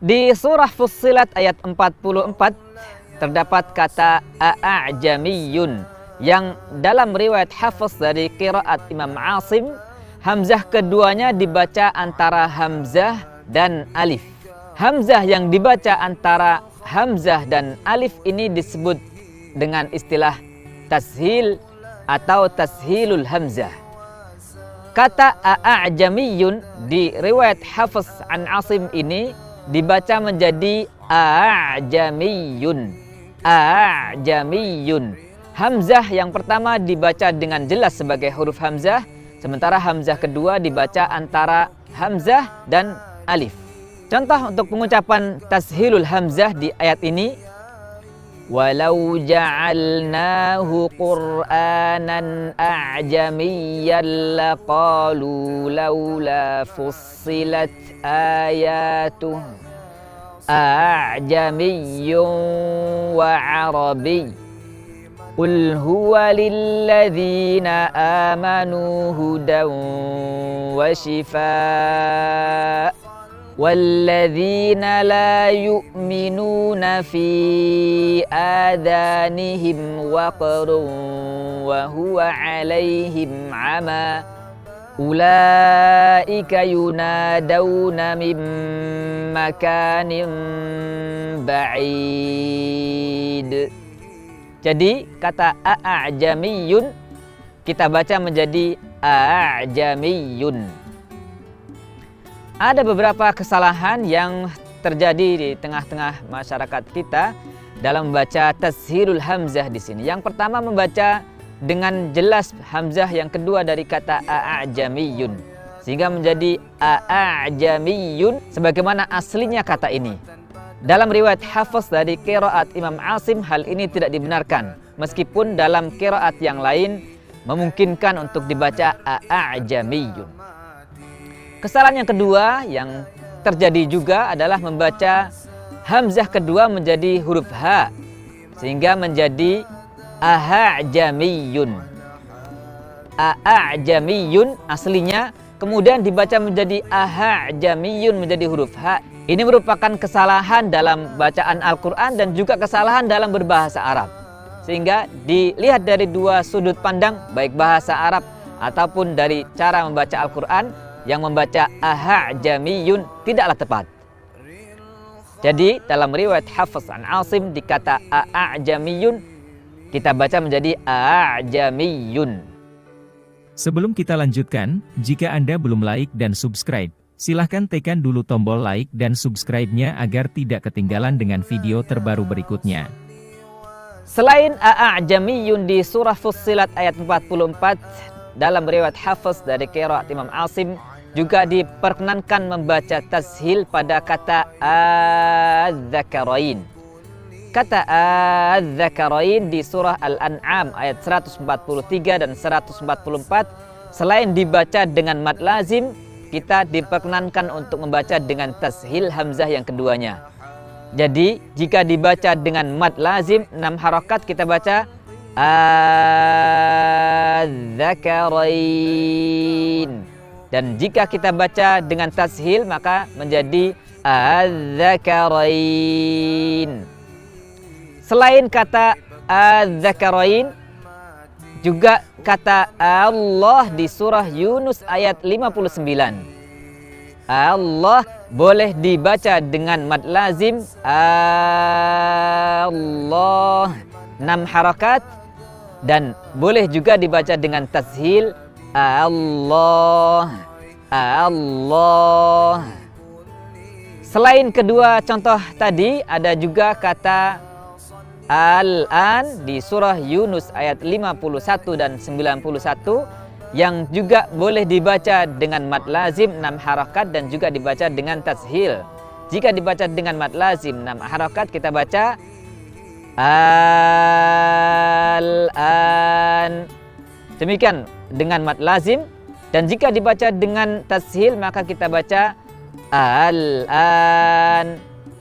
Di surah Fussilat ayat 44 terdapat kata a'jamiyun yang dalam riwayat Hafiz dari qiraat Imam Asim, hamzah keduanya dibaca antara hamzah dan alif. Hamzah yang dibaca antara hamzah dan alif ini disebut dengan istilah tashil atau tashilul hamzah. Kata a'jamiyun di riwayat Hafiz an Asim ini dibaca menjadi a'jamiyun. A'jamiyun. Hamzah yang pertama dibaca dengan jelas sebagai huruf hamzah, sementara hamzah kedua dibaca antara hamzah dan alif. Contoh untuk pengucapan tashilul hamzah di ayat ini, walau ja'alnahu qur'anan a'jamiyyan laqalu laula fussilat ayatuh a'jamiyyun wa 'arabiy qul huwa lilladzina amanu hudan wa shifaa والذين لا يؤمنون في آذانهم وقر وهو عليهم عمى أولئك ينادون من مكان بعيد. Jadi kata a'jamiyun kita baca menjadi a'jamiyun. Ada beberapa kesalahan yang terjadi di tengah-tengah masyarakat kita dalam membaca tashilul hamzah di sini. Yang pertama membaca dengan jelas hamzah yang kedua dari kata a'jamiyun sehingga menjadi a'jamiyun sebagaimana aslinya kata ini. Dalam riwayat Hafiz dari qiraat Imam Asim hal ini tidak dibenarkan, meskipun dalam qiraat yang lain memungkinkan untuk dibaca a'jamiyun. Kesalahan yang kedua yang terjadi juga adalah membaca hamzah kedua menjadi huruf ha sehingga menjadi a'jamiyun. A'jamiyun aslinya kemudian dibaca menjadi a'jamiyun menjadi huruf ha. Ini merupakan kesalahan dalam bacaan Al-Qur'an dan juga kesalahan dalam berbahasa Arab. Sehingga dilihat dari dua sudut pandang, baik bahasa Arab ataupun dari cara membaca Al-Qur'an, yang membaca a'jamiyun tidaklah tepat. Jadi dalam riwayat Hafiz an Asim di kata a'jamiyun kita baca menjadi a'jamiyun. Sebelum kita lanjutkan, jika Anda belum like dan subscribe, silahkan tekan dulu tombol like dan subscribe-nya agar tidak ketinggalan dengan video terbaru berikutnya. Selain a'jamiyun di surah Fussilat ayat 44 dalam riwayat Hafiz dari qiraat Imam Asim juga diperkenankan membaca tashil pada kata az-zakarain. Kata az-zakarain di surah Al-An'am ayat 143 dan 144 selain dibaca dengan mad lazim, kita diperkenankan untuk membaca dengan tashil hamzah yang keduanya. Jadi jika dibaca dengan mad lazim 6 harakat kita baca az-zakarain. Dan jika kita baca dengan tashil maka menjadi az-zakarain. Selain kata az-zakarain juga kata Allah di surah Yunus ayat 59. Allah boleh dibaca dengan mad lazim Allah 6 harakat dan boleh juga dibaca dengan tashil Allah. Allah. Selain kedua contoh tadi ada juga kata al-an di surah Yunus ayat 51 dan 91 yang juga boleh dibaca dengan mad lazim 6 harakat dan juga dibaca dengan tashil. Jika dibaca dengan mad lazim 6 harakat kita baca al-an. Demikian dengan mad lazim, dan jika dibaca dengan tashil maka kita baca al-an.